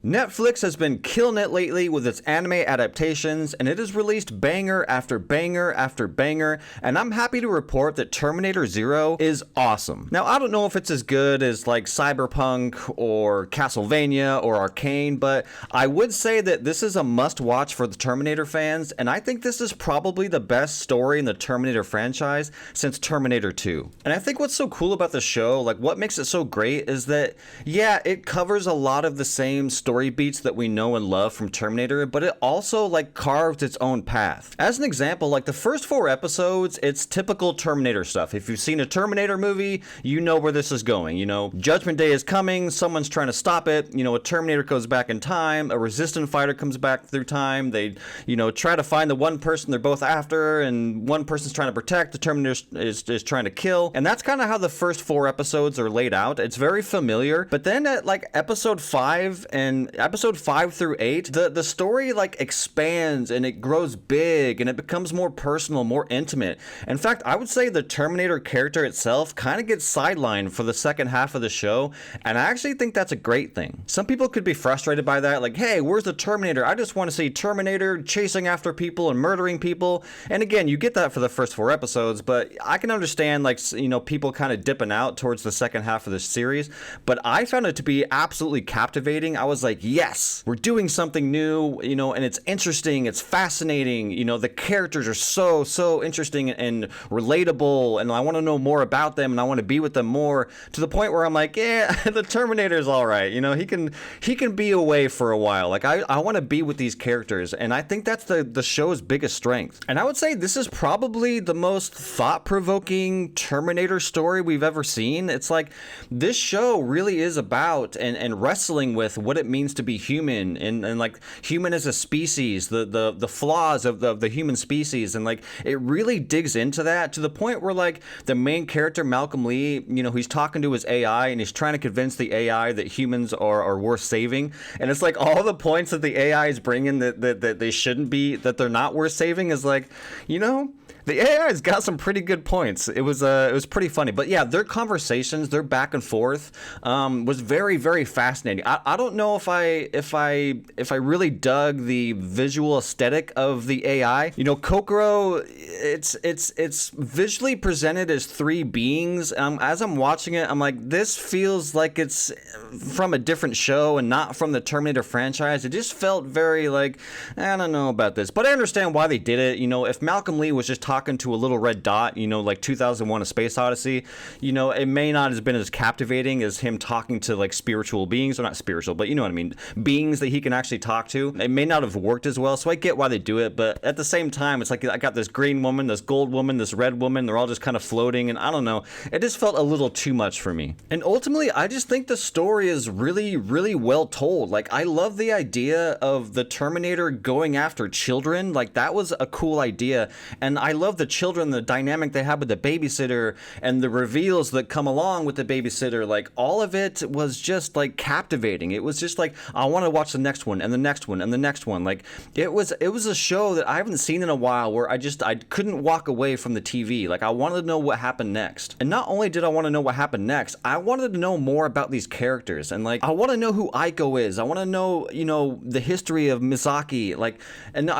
Netflix has been killing it lately with its anime adaptations, and it has released banger after banger after banger, and I'm happy to report that Terminator Zero is awesome. Now, I don't know if it's as good as like Cyberpunk or Castlevania or Arcane, but I would say that this is a must-watch for the Terminator fans, and I think this is probably the best story in the Terminator franchise since Terminator 2. And I think what's so cool about the show, like what makes it so great, is that, yeah, it covers a lot of the same story beats that we know and love from Terminator, but it also like carved its own path. As an example, like the first 4 episodes, it's typical Terminator stuff. If you've seen a Terminator movie, you know where this is going. You know, Judgment Day is coming, someone's trying to stop it, you know, a Terminator goes back in time, a resistant fighter comes back through time, they, you know, try to find the one person they're both after, and one person's trying to protect, the Terminator is trying to kill, and that's kind of how the first 4 episodes are laid out. It's very familiar, but then at like episode 5 and episode 5 through 8, the story like expands and it grows big and it becomes more personal, more intimate. In fact, I would say the Terminator character itself kind of gets sidelined for the second half of the show, and I actually think that's a great thing. Some people could be frustrated by that, like, hey, where's the Terminator? I just want to see Terminator chasing after people and murdering people. And again, you get that for the first 4 episodes, but I can understand, like, you know, people kind of dipping out towards the second half of the series, but I found it to be absolutely captivating. I was like, yes, we're doing something new, you know, and it's interesting, it's fascinating, you know, the characters are so interesting and relatable, and I want to know more about them, and I want to be with them more, to the point where I'm like, yeah, the Terminator's all right, you know, he can be away for a while. Like, I want to be with these characters, and I think that's the show's biggest strength. And I would say this is probably the most thought-provoking Terminator story we've ever seen. It's like, this show really is about and wrestling with what it means to be human, and like human as a species, the flaws of the human species, and like it really digs into that to the point where like the main character Malcolm Lee, you know, he's talking to his AI and he's trying to convince the AI that humans are worth saving, and it's like all the points that the AI is bringing that they shouldn't be, that they're not worth saving, is like, you know, the AI's got some pretty good points. It was pretty funny, but yeah, their conversations, their back and forth, was very, very fascinating. I don't know if I really dug the visual aesthetic of the AI. You know, Kokoro, it's visually presented as 3 beings. As I'm watching it, I'm like, this feels like it's from a different show and not from the Terminator franchise. It just felt very like, I don't know about this, but I understand why they did it. You know, if Malcolm Lee was just talking to a little red dot, you know, like 2001: A Space Odyssey, you know, it may not have been as captivating as him talking to like spiritual beings, or not spiritual, but you know what I mean, beings that he can actually talk to. It may not have worked as well, so I get why they do it, but at the same time, it's like I got this green woman, this gold woman, this red woman, they're all just kind of floating, and I don't know, it just felt a little too much for me. And ultimately, I just think the story is really, really well told. Like, I love the idea of the Terminator going after children. Like, that was a cool idea, and I love the children, the dynamic they have with the babysitter, and the reveals that come along with the babysitter. Like, all of it was just like captivating. It was just like, I want to watch the next one and the next one and the next one. Like, it was a show that I haven't seen in a while, where I couldn't walk away from the TV. Like, I wanted to know what happened next. And not only did I want to know what happened next, I wanted to know more about these characters, and like, I want to know who Aiko is. I want to know, you know, the history of Misaki. Like, and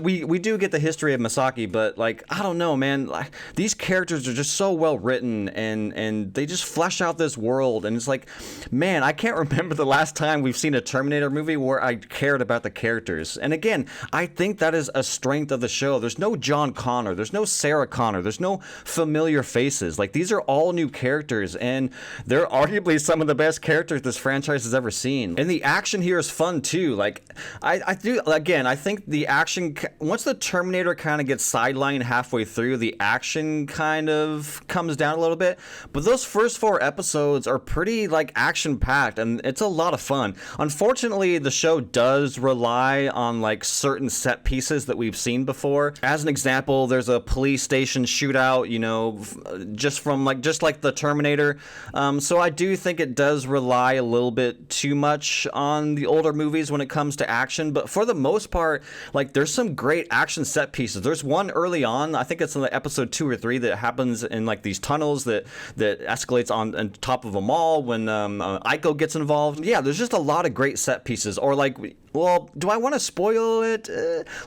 we do get the history of Misaki, but like, I don't know, man, like, these characters are just so well written, and they just flesh out this world, and it's like, man, I can't remember the last time we've seen a Terminator movie where I cared about the characters. And again, I think that is a strength of the show. There's no John Connor, there's no Sarah Connor, there's no familiar faces. Like, these are all new characters, and they're arguably some of the best characters this franchise has ever seen. And the action here is fun too. Like, I do, again, I think the action, once the Terminator kind of gets sidelined halfway through, the action kind of comes down a little bit, but those first 4 episodes are pretty like action packed, and it's a lot of fun. Unfortunately, the show does rely on like certain set pieces that we've seen before. As an example, there's a police station shootout, you know, just like the Terminator. So I do think it does rely a little bit too much on the older movies when it comes to action, but for the most part, like, there's some great action set pieces. There's one early on on. I think it's in like episode 2 or 3 that happens in like these tunnels that escalates on top of a mall when Aiko gets involved. Yeah, there's just a lot of great set pieces. Or like, well, do I want to spoil it?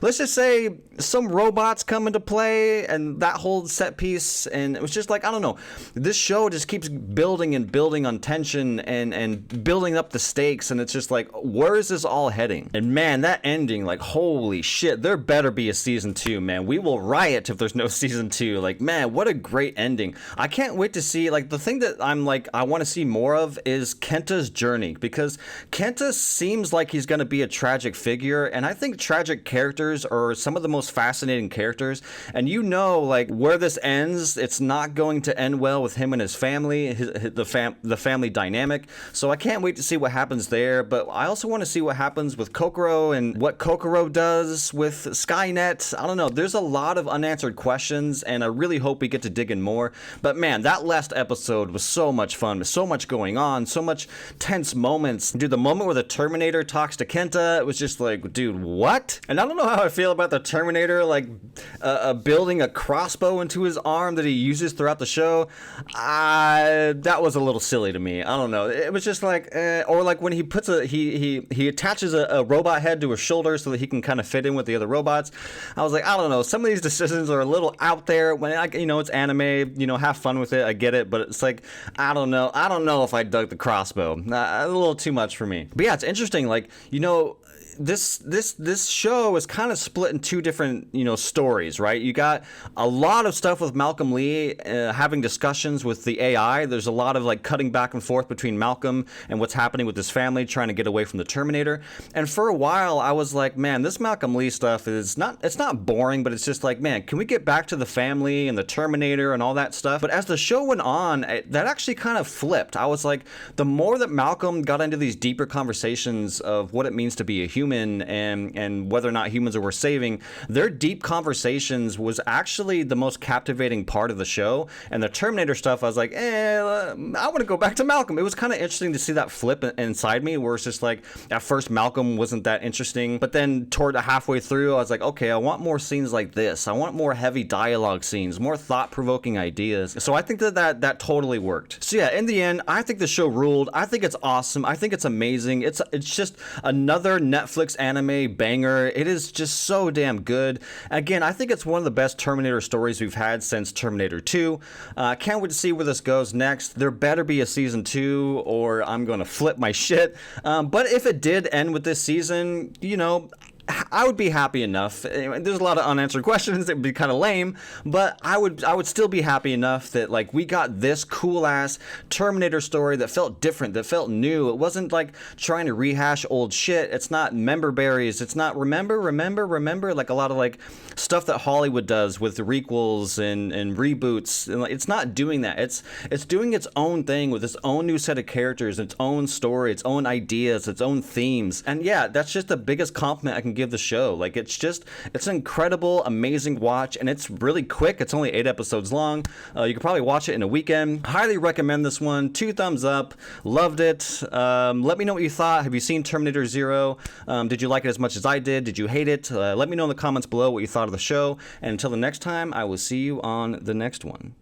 Let's just say some robots come into play and that whole set piece, and it was just like, I don't know. This show just keeps building and building on tension and building up the stakes, and it's just like, where is this all heading? And man, that ending, like, holy shit, there better be a season 2, man. We will riot if there's no season 2. Like, man, what a great ending. I can't wait to see, like, the thing that I'm like, I want to see more of is Kenta's journey, because Kenta seems like he's going to be a tragic figure, and I think tragic characters are some of the most fascinating characters. And you know, like, where this ends, it's not going to end well with him and his family, the family dynamic. So I can't wait to see what happens there. But I also want to see what happens with Kokoro and what Kokoro does with Skynet. I don't know. There's a lot of unanswered questions, and I really hope we get to dig in more. But man, that last episode was so much fun. So much going on, so much tense moments. Dude, the moment where the Terminator talks to Kenta, it was just like, dude, what? And I don't know how I feel about the Terminator, like, building a crossbow into his arm that he uses throughout the show. That was a little silly to me. I don't know. It was just like, or like when he puts he attaches a robot head to his shoulder so that he can kind of fit in with the other robots. I was like, I don't know. Some of these decisions are a little out there. When it's anime, have fun with it. I get it, but it's like, I don't know. I don't know if I dug the crossbow. A little too much for me. But yeah, it's interesting. Like, this show is kind of split in two different stories, right? You got a lot of stuff with Malcolm Lee having discussions with the AI. There's a lot of like cutting back and forth between Malcolm and what's happening with his family trying to get away from the Terminator. And for a while I was like, man, this Malcolm Lee stuff it's not boring, but it's just like, man, can we get back to the family and the Terminator and all that stuff? But as the show went on, that actually kind of flipped. I was like, the more that Malcolm got into these deeper conversations of what it means to be a human and whether or not humans are worth saving, their deep conversations was actually the most captivating part of the show. And the Terminator stuff, I was like, I want to go back to Malcolm. It was kind of interesting to see that flip inside me, where it's just like, at first Malcolm wasn't that interesting, but then toward the halfway through, I was like, okay, I want more scenes like this. I want more heavy dialogue scenes, more thought-provoking ideas. So I think that totally worked. So yeah, in the end, I think the show ruled. I think it's awesome. I think it's amazing. It's just another Netflix anime banger. It is just so damn good. Again, I think it's one of the best Terminator stories we've had since Terminator 2. Can't wait to see where this goes next. There better be a season 2 or I'm going to flip my shit. But if it did end with this season, I would be happy enough. There's a lot of unanswered questions. It would be kind of lame, but I would still be happy enough that like we got this cool ass Terminator story that felt different, that felt new. It wasn't like trying to rehash old shit. It's not member berries. It's not remember like a lot of like stuff that Hollywood does with the requels and reboots. And it's not doing that. It's doing its own thing with its own new set of characters, its own story, its own ideas, its own themes. And yeah, that's just the biggest compliment I can give the show. Like, it's an incredible, amazing watch, and it's really quick. It's only 8 episodes long. You could probably watch it in a weekend. Highly recommend this one. 2 thumbs up. Loved it. Let me know what you thought. Have you seen Terminator Zero? Did you like it as much as I did? Did you hate it? Let me know in the comments below what you thought of the show. And until the next time, I will see you on the next one.